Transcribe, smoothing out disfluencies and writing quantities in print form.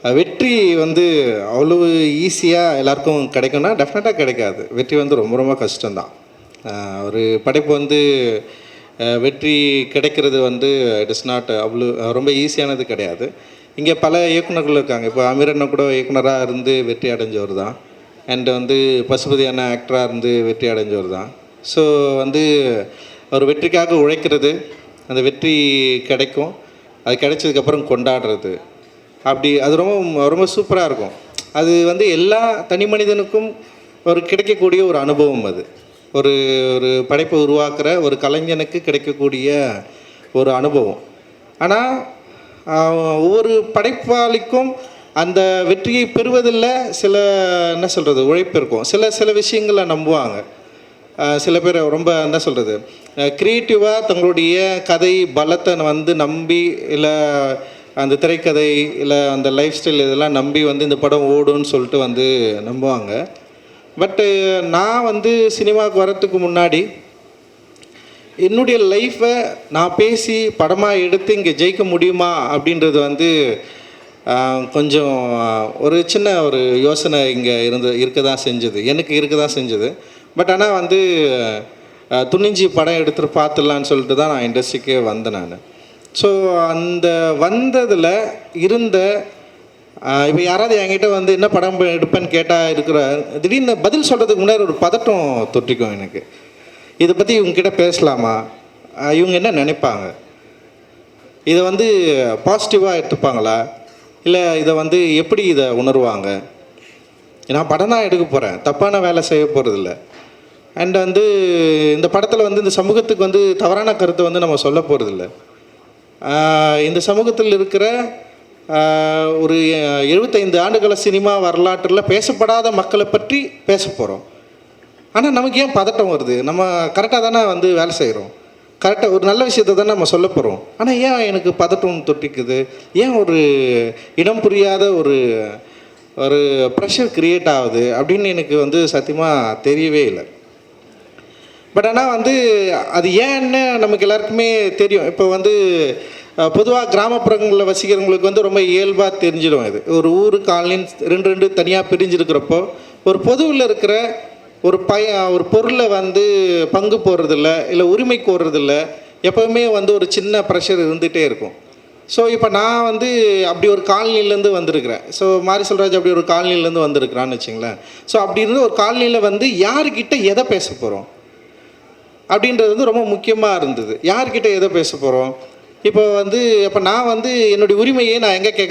வெற்றி வந்து அவ்வளவு ஈஸியாக எல்லாருக்கும் கிடைக்கும்னா டெஃபினட்டாக கிடைக்காது. வெற்றி வந்து ரொம்ப ரொம்ப கஷ்டம்தான். ஒரு படைப்பு வந்து வெற்றி கிடைக்கிறது வந்து இட் இஸ் நாட் அவ்வளோ ரொம்ப ஈஸியானது கிடையாது. இங்கே பல இயக்குனர்கள் இருக்காங்க. இப்போ அமீர் அண்ணா கூட இயக்குனராக இருந்து வெற்றி அடைஞ்சவர் தான். அண்ட் வந்து பசுபதி அண்ணா ஆக்டராக இருந்து வெற்றி அடைஞ்சவர் தான். ஸோ வந்து ஒரு வெற்றிக்காக உழைக்கிறது, அந்த வெற்றி கிடைக்கும், அது கிடைச்சதுக்கப்புறம் கொண்டாடுறது, அப்படி அது ரொம்ப ரொம்ப சூப்பராக இருக்கும். அது வந்து எல்லா தனி மனிதனுக்கும் ஒரு கிடைக்கக்கூடிய ஒரு அனுபவம். அது ஒரு ஒரு படைப்பை உருவாக்குற ஒரு கலைஞனுக்கு கிடைக்கக்கூடிய ஒரு அனுபவம். ஆனால் ஒவ்வொரு படைப்பாளிக்கும் அந்த வெற்றியை பெறுவதில் சில என்ன சொல்கிறது உழைப்பு இருக்கும். சில விஷயங்களை நம்புவாங்க. சில பேர் ரொம்ப என்ன சொல்கிறது க்ரியேட்டிவாக தங்களுடைய கதை பலத்தை வந்து நம்பி, இல்லை அந்த திரைக்கதை, இல்லை அந்த லைஃப் ஸ்டைல் இதெல்லாம் நம்பி வந்து இந்த படம் ஓடுன்னு சொல்லிட்டு வந்து நம்புவாங்க. பட்டு நான் வந்து சினிமாவுக்கு வரத்துக்கு முன்னாடி என்னுடைய லைஃப்பை நான் பேசி படமாக எடுத்து இங்கே ஜெயிக்க முடியுமா அப்படின்றது வந்து கொஞ்சம் ஒரு சின்ன ஒரு யோசனை இங்கே இருக்க தான் செஞ்சது, எனக்கு இருக்க தான் செஞ்சது. பட் ஆனால் வந்து துணிஞ்சி படம் எடுத்துகிட்டு பார்த்துடலான்னு சொல்லிட்டு தான் நான் இண்டஸ்ட்ரிக்கே வந்தேன் நான். ஸோ அந்த வந்ததில் இருந்த இப்போ யாராவது என்கிட்ட வந்து என்ன படம் எடுப்பேன்னு கேட்டால் இருக்கிற திடீர்னு பதில் சொல்கிறதுக்கு முன்னாடி ஒரு பதட்டம் தொட்டிக்கும் எனக்கு. இதை பற்றி இவங்ககிட்ட பேசலாமா, இவங்க என்ன நினைப்பாங்க, இதை வந்து பாசிட்டிவாக எடுத்துப்பாங்களா, இல்லை இதை வந்து எப்படி இதை உணர்வாங்க. நான் படம் தான் எடுக்க போகிறேன், தப்பான வேலை செய்ய போகிறதில்ல. அண்ட் வந்து இந்த படத்தில் வந்து இந்த சமூகத்துக்கு வந்து தவறான கருத்தை வந்து நம்ம சொல்ல போகிறதில்ல. இந்த சமூகத்தில் இருக்கிற ஒரு 75 ஆண்டுகள சினிமா வரலாற்றில் பேசப்படாத மக்களை பற்றி பேச போகிறோம். ஆனால் நமக்கு ஏன் பதட்டம் வருது? நம்ம கரெக்டாக தானே வந்து வேலை செய்கிறோம், கரெக்டாக ஒரு நல்ல விஷயத்தை தானே நம்ம சொல்ல போகிறோம். ஆனால் ஏன் எனக்கு பதட்டம் தொட்டிக்குது? ஏன் ஒரு இடம் புரியாத ஒரு ஒரு ப்ரெஷர் க்ரியேட் ஆகுது அப்படின்னு எனக்கு வந்து சத்தியமாக தெரியவே இல்லை. பட் ஆனால் வந்து அது ஏன்னு நமக்கு எல்லாருக்குமே தெரியும். இப்போ வந்து பொதுவாக கிராமப்புறங்களில் வசிக்கிறவங்களுக்கு வந்து ரொம்ப இயல்பாக தெரிஞ்சிடும். இது ஒரு ஊர் காலனின்னு ரெண்டு தனியாக பிரிஞ்சிருக்கிறப்போ ஒரு பொதுவில் இருக்கிற ஒரு பொருளை வந்து பங்கு போடுறதில்ல, இல்லை உரிமை கோர்றதில்ல, எப்போவுமே வந்து ஒரு சின்ன ப்ரெஷர் இருந்துகிட்டே இருக்கும். ஸோ இப்போ நான் வந்து அப்படி ஒரு காலனிலேருந்து வந்திருக்கிறேன். ஸோ மாரி செல்வராஜ் அப்படி ஒரு காலனிலேருந்து வந்திருக்கிறான்னு வச்சுங்களேன். ஸோ அப்படி இருந்து ஒரு காலனியில் வந்து யாருக்கிட்ட எதை பேச போகிறோம் அப்படின்றது வந்து ரொம்ப முக்கியமாக இருந்தது. யார்கிட்ட எதை பேச போகிறோம். இப்போ வந்து நான் வந்து என்னுடைய உரிமையை நான் எங்கே கேட்குறேன்